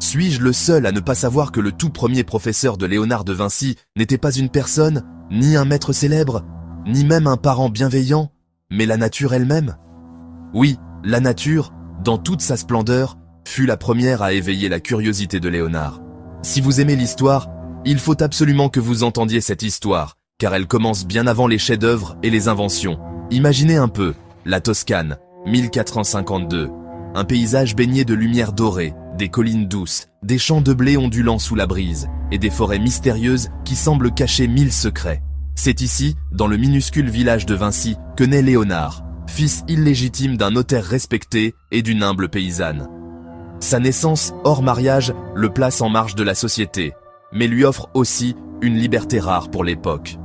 Suis-je le seul à ne pas savoir que le tout premier professeur de Léonard de Vinci n'était pas une personne, ni un maître célèbre, ni même un parent bienveillant, mais la nature elle-même? Oui, la nature, dans toute sa splendeur, fut la première à éveiller la curiosité de Léonard. Si vous aimez l'histoire, il faut absolument que vous entendiez cette histoire, car elle commence bien avant les chefs-d'œuvre et les inventions. Imaginez un peu, la Toscane, 1452. Un paysage baigné de lumière dorée, des collines douces, des champs de blé ondulants sous la brise, et des forêts mystérieuses qui semblent cacher 1000 secrets. C'est ici, dans le minuscule village de Vinci, que naît Léonard, fils illégitime d'un notaire respecté et d'une humble paysanne. Sa naissance, hors mariage, le place en marge de la société, mais lui offre aussi une liberté rare pour l'époque.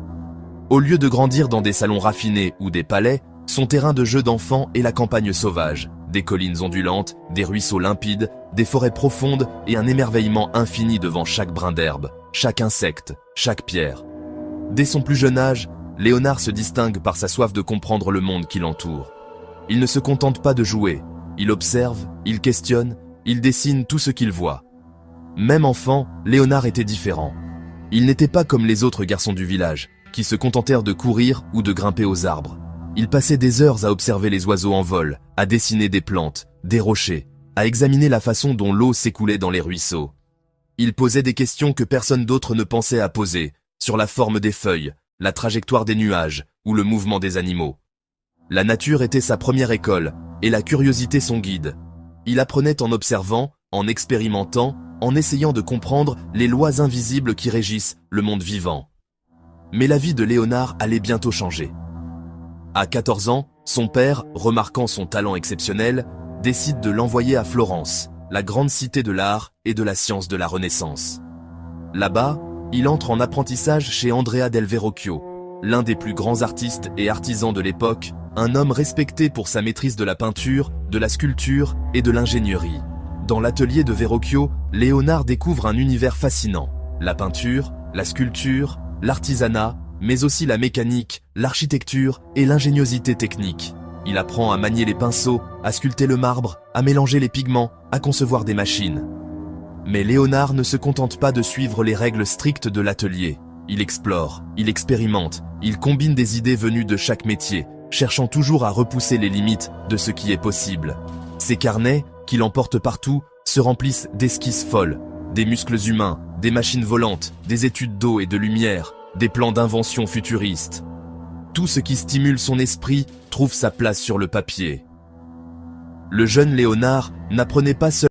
Au lieu de grandir dans des salons raffinés ou des palais, son terrain de jeu d'enfant est la campagne sauvage, des collines ondulantes, des ruisseaux limpides, des forêts profondes et un émerveillement infini devant chaque brin d'herbe, chaque insecte, chaque pierre. Dès son plus jeune âge, Léonard se distingue par sa soif de comprendre le monde qui l'entoure. Il ne se contente pas de jouer, il observe, il questionne, il dessine tout ce qu'il voit. Même enfant, Léonard était différent. Il n'était pas comme les autres garçons du village, qui se contentèrent de courir ou de grimper aux arbres. Il passait des heures à observer les oiseaux en vol, à dessiner des plantes, des rochers, à examiner la façon dont l'eau s'écoulait dans les ruisseaux. Il posait des questions que personne d'autre ne pensait à poser, sur la forme des feuilles, la trajectoire des nuages ou le mouvement des animaux. La nature était sa première école, et la curiosité son guide. Il apprenait en observant, en expérimentant, en essayant de comprendre les lois invisibles qui régissent le monde vivant. Mais la vie de Léonard allait bientôt changer. À 14 ans, son père, remarquant son talent exceptionnel, décide de l'envoyer à Florence, la grande cité de l'art et de la science de la Renaissance. Là-bas, il entre en apprentissage chez Andrea del Verrocchio, l'un des plus grands artistes et artisans de l'époque, un homme respecté pour sa maîtrise de la peinture, de la sculpture et de l'ingénierie. Dans l'atelier de Verrocchio, Léonard découvre un univers fascinant, la peinture, la sculpture, l'artisanat, mais aussi la mécanique, l'architecture et l'ingéniosité technique. Il apprend à manier les pinceaux, à sculpter le marbre, à mélanger les pigments, à concevoir des machines. Mais Léonard ne se contente pas de suivre les règles strictes de l'atelier. Il explore, il expérimente, il combine des idées venues de chaque métier, cherchant toujours à repousser les limites de ce qui est possible. Ses carnets, qu'il emporte partout, se remplissent d'esquisses folles, des muscles humains, des machines volantes, des études d'eau et de lumière, des plans d'invention futuristes. Tout ce qui stimule son esprit trouve sa place sur le papier. Le jeune Léonard n'apprenait pas seulement